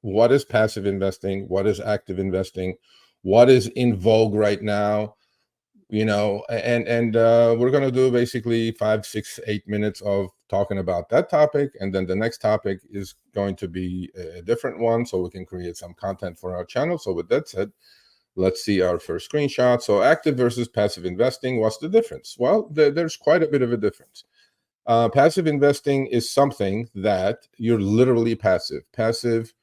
what is passive investing, what is active investing, what is in vogue right now, and we're going to do basically 5, 6, 8 minutes of talking about that topic, and then the next topic is going to be a different one, so we can create some content for our channel. So with that said, let's see our first screenshot. So active versus passive investing, what's the difference? Well, there's quite a bit of a difference. Passive investing is something that you're literally passive.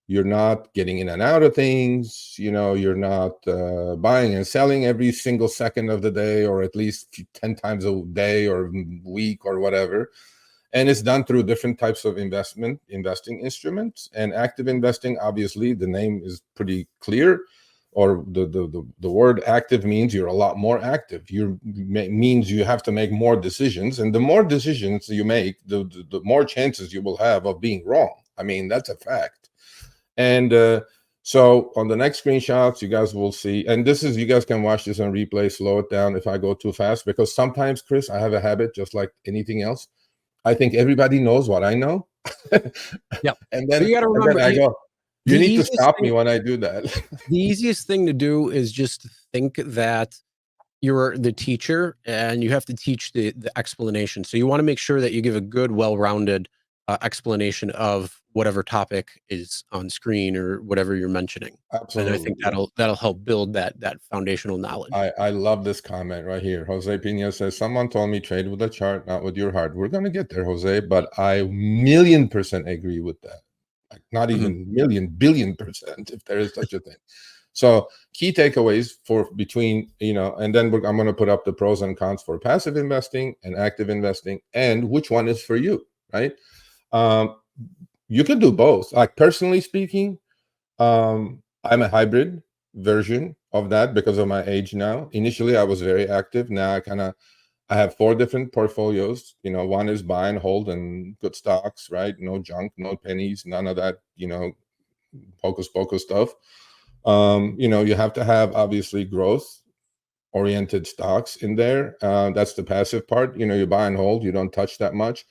You're not getting in and out of things. You're not buying and selling every single second of the day, or at least 10 times a day or week or whatever. And it's done through different types of investing instruments. And active investing, obviously, the name is pretty clear, or the word active means you're a lot more active. Means you have to make more decisions, and the more decisions you make, the more chances you will have of being wrong. I mean, that's a fact. And so on the next screenshots, you guys will see, and you guys can watch this on replay, slow it down if I go too fast, because sometimes, Chris, I have a habit, just like anything else. I think everybody knows what I know. Yep. And then, you got to remember, I go, you need to stop me when I do that. The easiest thing to do is just think that you're the teacher and you have to teach the explanation. So you want to make sure that you give a good, well-rounded explanation of whatever topic is on screen or whatever you're mentioning. Absolutely. And I think that'll help build that foundational knowledge. I love this comment right here. Jose Pina says, someone told me trade with the chart, not with your heart. We're going to get there, Jose, but I 1,000,000% agree with that. Like not even million, billion%, if there is such a thing. So key takeaways and then I'm going to put up the pros and cons for passive investing and active investing, and which one is for you, right? You can do both. Like personally speaking, I'm a hybrid version of that because of my age now. Initially, I was very active. Now I have 4 different portfolios. One is buy and hold and good stocks, right? No junk, no pennies, none of that, hocus pocus stuff. You have to have obviously growth oriented stocks in there. That's the passive part. You buy and hold, you don't touch that much.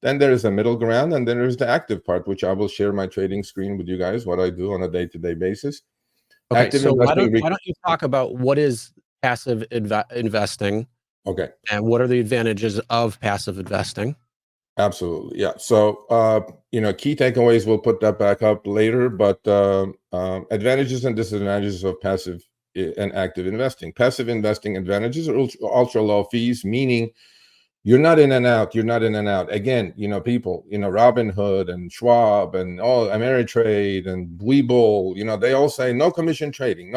Then there is a middle ground, and then there's the active part, which I will share my trading screen with you guys, what I do on a day-to-day basis. Okay, active so why don't you talk about what is passive investing? Okay. And what are the advantages of passive investing? Absolutely, yeah. So, key takeaways, we'll put that back up later, but advantages and disadvantages of passive and active investing. Passive investing advantages are ultra low fees, meaning you're not in and out. Again, people, Robinhood and Schwab and all Ameritrade and Webull, they all say no commission trading.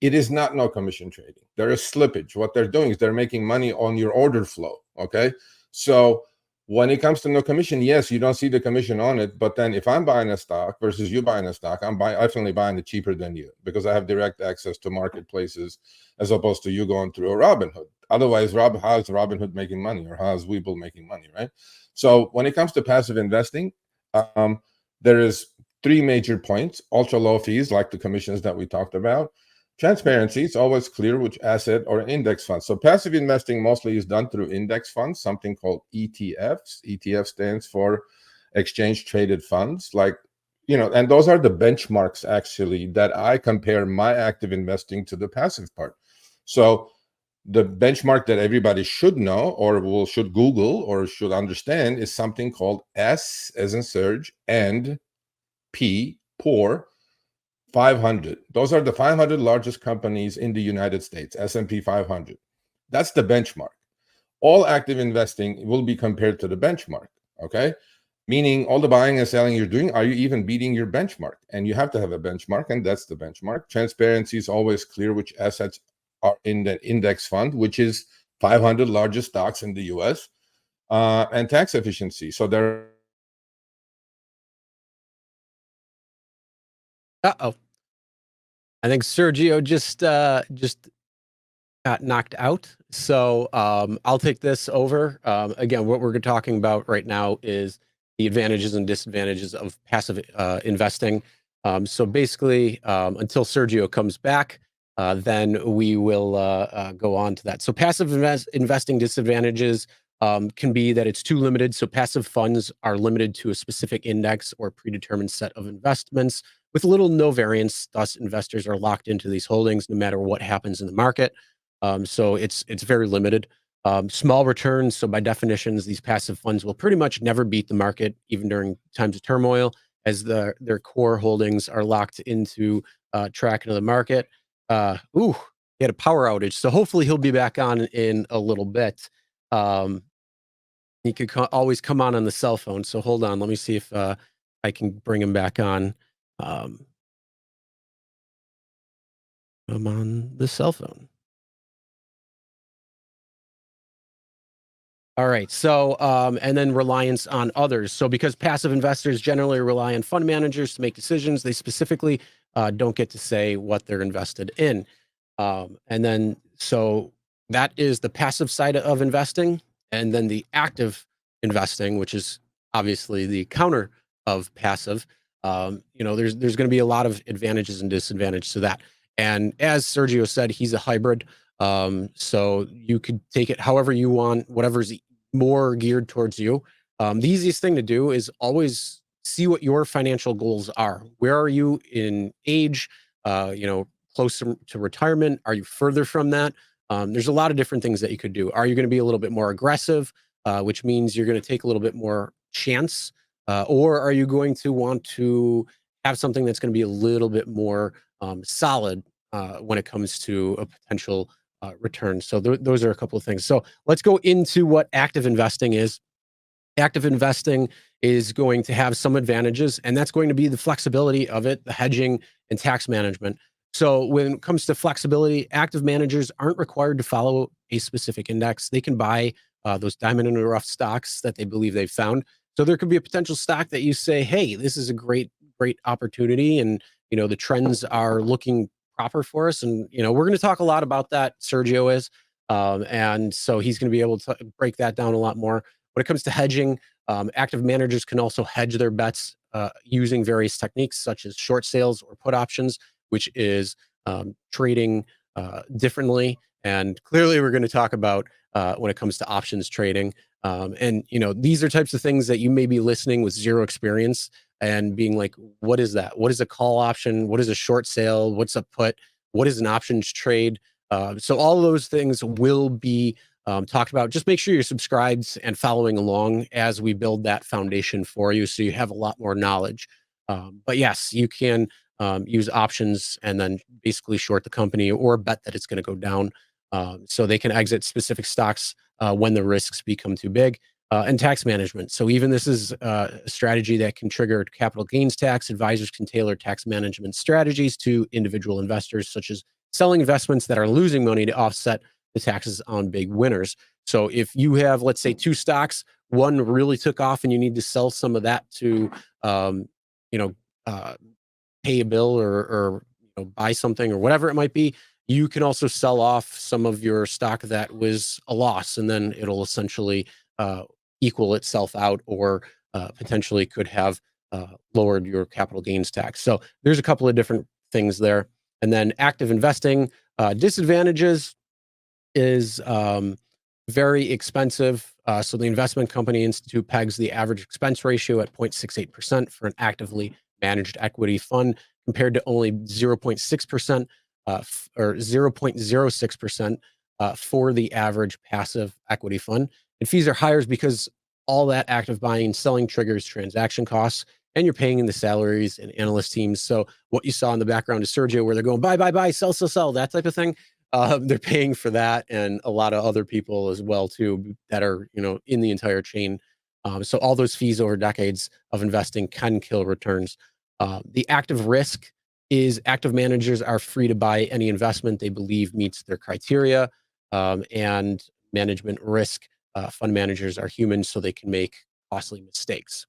It is not no commission trading. There is slippage. What they're doing is they're making money on your order flow. Okay. So when it comes to no commission, yes, you don't see the commission on it. But then if I'm buying a stock versus you buying a stock, I'm definitely buying it cheaper than you because I have direct access to marketplaces as opposed to you going through a Robinhood. Otherwise, how is Robinhood making money, or how is Webull making money, right? So when it comes to passive investing, there is 3 major points: ultra low fees, like the commissions that we talked about. Transparency, it's always clear which asset or index fund. So passive investing mostly is done through index funds, something called ETFs. ETF stands for exchange traded funds, and those are the benchmarks actually that I compare my active investing to the passive part. So the benchmark that everybody should know or should Google or should understand is something called S as in Serge and P, poor, 500. Those are the 500 largest companies in the United States, S&P 500. That's the benchmark. All active investing will be compared to the benchmark, okay? Meaning all the buying and selling you're doing, are you even beating your benchmark? And you have to have a benchmark, and that's the benchmark. Transparency is always clear which assets are in the index fund, which is 500 largest stocks in the US, and tax efficiency. So there. I think Sergio just got knocked out. So I'll take this over. Again, what we're talking about right now is the advantages and disadvantages of passive investing. So basically, until Sergio comes back, then we will go on to that. So passive investing disadvantages can be that it's too limited. So passive funds are limited to a specific index or predetermined set of investments with little no variance. Thus, investors are locked into these holdings no matter what happens in the market. So it's very limited. Small returns. So by definitions, these passive funds will pretty much never beat the market, even during times of turmoil, as their core holdings are locked into tracking of the market. He had a power outage, so hopefully he'll be back on in a little bit. Um, he could always come on the cell phone. So hold on, let me see if I can bring him back on. Um, I'm on the cell phone. All right. So, and then reliance on others. So, because passive investors generally rely on fund managers to make decisions, they specifically don't get to say what they're invested in. And then, so that is the passive side of investing. And then the active investing, which is obviously the counter of passive. There's going to be a lot of advantages and disadvantages to that. And as Sergio said, he's a hybrid. So you could take it however you want, whatever's more geared towards you. The easiest thing to do is always see what your financial goals are. Where are you in age? Close to retirement? Are you further from that? There's a lot of different things that you could do. Are you going to be a little bit more aggressive, which means you're going to take a little bit more chance? Or are you going to want to have something that's going to be a little bit more solid when it comes to a potential return? So those are a couple of things. So let's go into what active investing is. Active investing is going to have some advantages, and that's going to be the flexibility of it, the hedging and tax management. So when it comes to flexibility, active managers aren't required to follow a specific index. They can buy those diamond in the rough stocks that they believe they've found. So there could be a potential stock that you say, hey, this is a great opportunity, and the trends are looking proper for us. And we're going to talk a lot about that. Sergio is, and so he's going to be able to break that down a lot more. When it comes to hedging, active managers can also hedge their bets using various techniques such as short sales or put options, which is trading differently. And clearly, we're going to talk about when it comes to options trading. These are types of things that you may be listening with zero experience and being like, what is that? What is a call option? What is a short sale? What's a put? What is an options trade? So all of those things will be talked about. Just make sure you're subscribed and following along as we build that foundation for you, so you have a lot more knowledge. But yes, you can use options and then basically short the company or bet that it's going to go down. So they can exit specific stocks when the risks become too big. And tax management. So even this is a strategy that can trigger capital gains tax. Advisors can tailor tax management strategies to individual investors, such as selling investments that are losing money to offset the taxes on big winners. So if you have, let's say, two stocks, one really took off and you need to sell some of that to, um, you know, uh, pay a bill or buy something or whatever it might be, you can also sell off some of your stock that was a loss, and then it'll essentially equal itself out, or potentially could have lowered your capital gains tax. So there's a couple of different things there. And then active investing disadvantages is very expensive. So the Investment Company Institute pegs the average expense ratio at 0.68% for an actively managed equity fund, compared to only 0.6% or 0.06% for the average passive equity fund. And fees are higher because all that active buying and selling triggers transaction costs, and you're paying in the salaries and analyst teams. So what you saw in the background is Sergio, where they're going buy, buy, buy, sell, sell, sell, that type of thing. They're paying for that, and a lot of other people as well too that are in the entire chain. So all those fees over decades of investing can kill returns. The active risk is active managers are free to buy any investment they believe meets their criteria, and management risk. Fund managers are humans, so they can make costly mistakes.